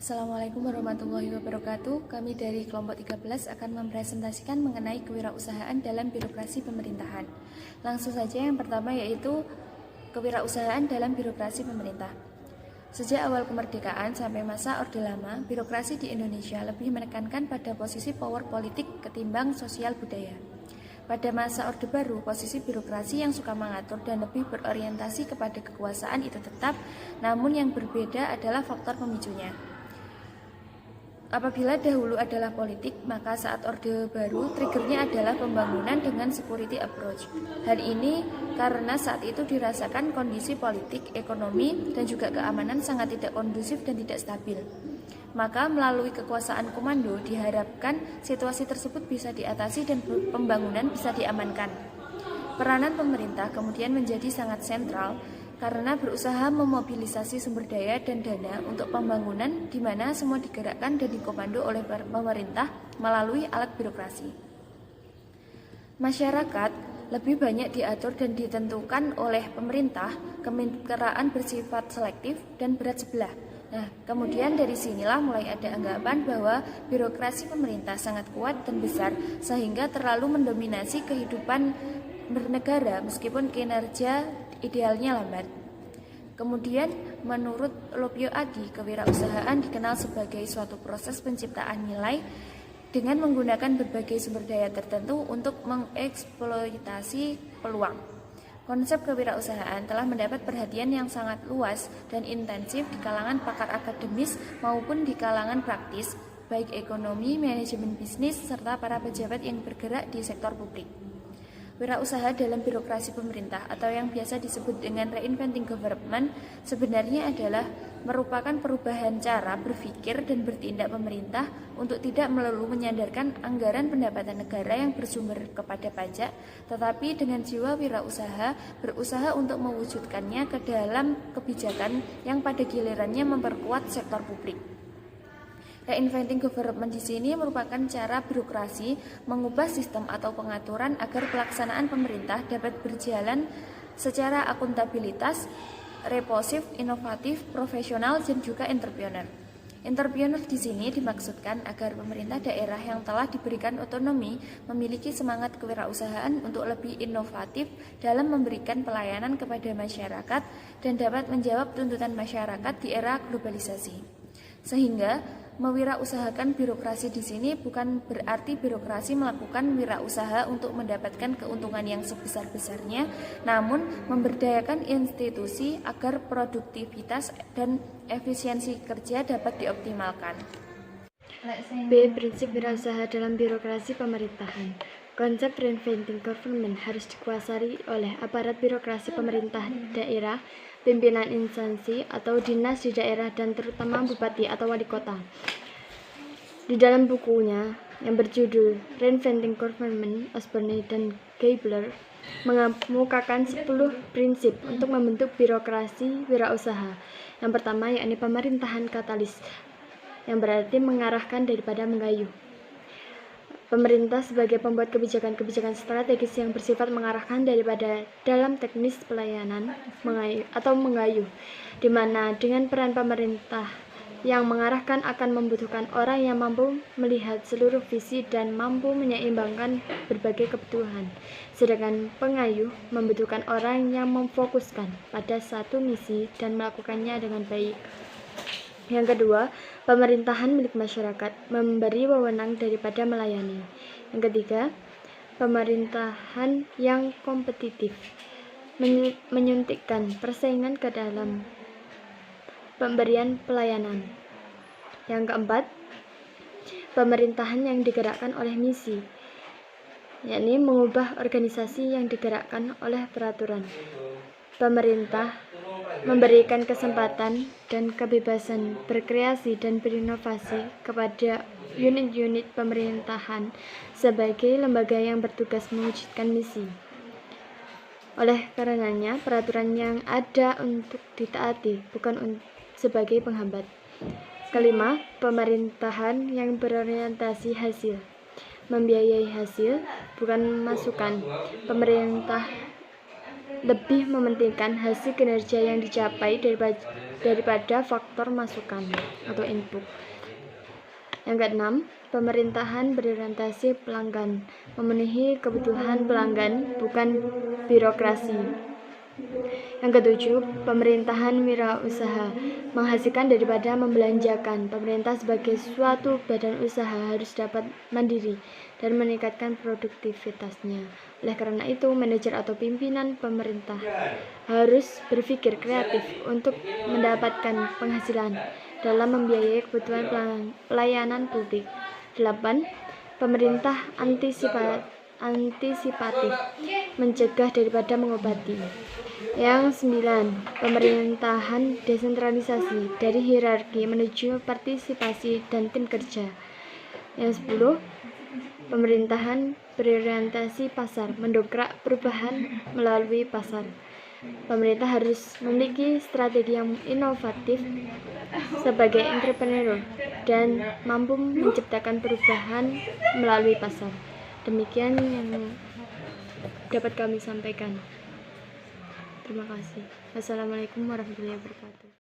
Assalamualaikum warahmatullahi wabarakatuh. Kami dari kelompok 13 akan mempresentasikan mengenai kewirausahaan dalam birokrasi pemerintahan. Langsung saja yang pertama yaitu kewirausahaan dalam birokrasi pemerintah. Sejak awal kemerdekaan sampai masa Orde Lama, birokrasi di Indonesia lebih menekankan pada posisi power politik ketimbang sosial budaya. Pada masa Orde Baru, posisi birokrasi yang suka mengatur dan lebih berorientasi kepada kekuasaan itu tetap, namun yang berbeda adalah faktor pemicunya. Apabila dahulu adalah politik, maka saat Orde Baru triggernya adalah pembangunan dengan security approach. Hal ini karena saat itu dirasakan kondisi politik, ekonomi, dan juga keamanan sangat tidak kondusif dan tidak stabil. Maka melalui kekuasaan komando diharapkan situasi tersebut bisa diatasi dan pembangunan bisa diamankan. Peranan pemerintah kemudian menjadi sangat sentral karena berusaha memobilisasi sumber daya dan dana untuk pembangunan di mana semua digerakkan dan dikomando oleh pemerintah melalui alat birokrasi. Masyarakat lebih banyak diatur dan ditentukan oleh pemerintah, kemitraan bersifat selektif dan berat sebelah. Nah, kemudian dari sinilah mulai ada anggapan bahwa birokrasi pemerintah sangat kuat dan besar sehingga terlalu mendominasi kehidupan bernegara meskipun kinerja idealnya lambat. Kemudian, menurut Lopio Adi, kewirausahaan dikenal sebagai suatu proses penciptaan nilai dengan menggunakan berbagai sumber daya tertentu untuk mengeksploitasi peluang. Konsep kewirausahaan telah mendapat perhatian yang sangat luas dan intensif di kalangan pakar akademis maupun di kalangan praktis, baik ekonomi, manajemen bisnis, serta para pejabat yang bergerak di sektor publik. Wirausaha dalam birokrasi pemerintah atau yang biasa disebut dengan reinventing government sebenarnya adalah merupakan perubahan cara berpikir dan bertindak pemerintah untuk tidak melulu menyandarkan anggaran pendapatan negara yang bersumber kepada pajak, tetapi dengan jiwa wirausaha berusaha untuk mewujudkannya ke dalam kebijakan yang pada gilirannya memperkuat sektor publik. Reinventing government di sini merupakan cara birokrasi mengubah sistem atau pengaturan agar pelaksanaan pemerintah dapat berjalan secara akuntabilitas, responsif, inovatif, profesional, dan juga entrepreneur. Entrepreneur di sini dimaksudkan agar pemerintah daerah yang telah diberikan otonomi memiliki semangat kewirausahaan untuk lebih inovatif dalam memberikan pelayanan kepada masyarakat dan dapat menjawab tuntutan masyarakat di era globalisasi. Sehingga mewirausahakan birokrasi di sini bukan berarti birokrasi melakukan wirausaha untuk mendapatkan keuntungan yang sebesar-besarnya, namun memberdayakan institusi agar produktivitas dan efisiensi kerja dapat dioptimalkan. B. Prinsip wirausaha dalam birokrasi pemerintahan. Konsep reinventing government harus dikuasai oleh aparat birokrasi pemerintah daerah, pimpinan instansi atau dinas di daerah, dan terutama bupati atau wali kota. Di dalam bukunya yang berjudul Reinventing Government, Osborne dan Gabler mengemukakan 10 prinsip untuk membentuk birokrasi wirausaha. Yang pertama yakni pemerintahan katalis, yang berarti mengarahkan daripada menggayuh. Pemerintah sebagai pembuat kebijakan-kebijakan strategis yang bersifat mengarahkan daripada dalam teknis pelayanan menggayuh, di mana dengan peran pemerintah yang mengarahkan akan membutuhkan orang yang mampu melihat seluruh visi dan mampu menyeimbangkan berbagai kebutuhan, sedangkan pengayuh membutuhkan orang yang memfokuskan pada satu misi dan melakukannya dengan baik. Yang kedua, pemerintahan milik masyarakat, memberi wewenang daripada melayani. Yang ketiga, pemerintahan yang kompetitif, menyuntikkan persaingan ke dalam pemberian pelayanan. Yang keempat, pemerintahan yang digerakkan oleh misi, yakni mengubah organisasi yang digerakkan oleh peraturan. Pemerintah memberikan kesempatan dan kebebasan berkreasi dan berinovasi kepada unit-unit pemerintahan sebagai lembaga yang bertugas mewujudkan misi. Oleh karenanya, peraturan yang ada untuk ditaati, bukan sebagai penghambat. Kelima, pemerintahan yang berorientasi hasil, membiayai hasil, bukan masukan. Pemerintah lebih mementingkan hasil kinerja yang dicapai daripada faktor masukan atau input. Yang keenam, pemerintahan berorientasi pelanggan, memenuhi kebutuhan pelanggan, bukan birokrasi. Yang ketujuh, pemerintahan wirausaha, menghasilkan daripada membelanjakan. Pemerintah sebagai suatu badan usaha harus dapat mandiri dan meningkatkan produktivitasnya. Oleh karena itu, manajer atau pimpinan pemerintah harus berpikir kreatif untuk mendapatkan penghasilan dalam membiayai kebutuhan pelayanan publik. 8. Pemerintah antisipatif, mencegah daripada mengobati. Yang 9. Pemerintahan desentralisasi, dari hierarki menuju partisipasi dan tim kerja. Yang 10. Pemerintahan berorientasi pasar, mendongkrak perubahan melalui pasar. Pemerintah harus memiliki strategi yang inovatif sebagai entrepreneur dan mampu menciptakan perubahan melalui pasar. Demikian yang dapat kami sampaikan. Terima kasih. Wassalamualaikum warahmatullahi wabarakatuh.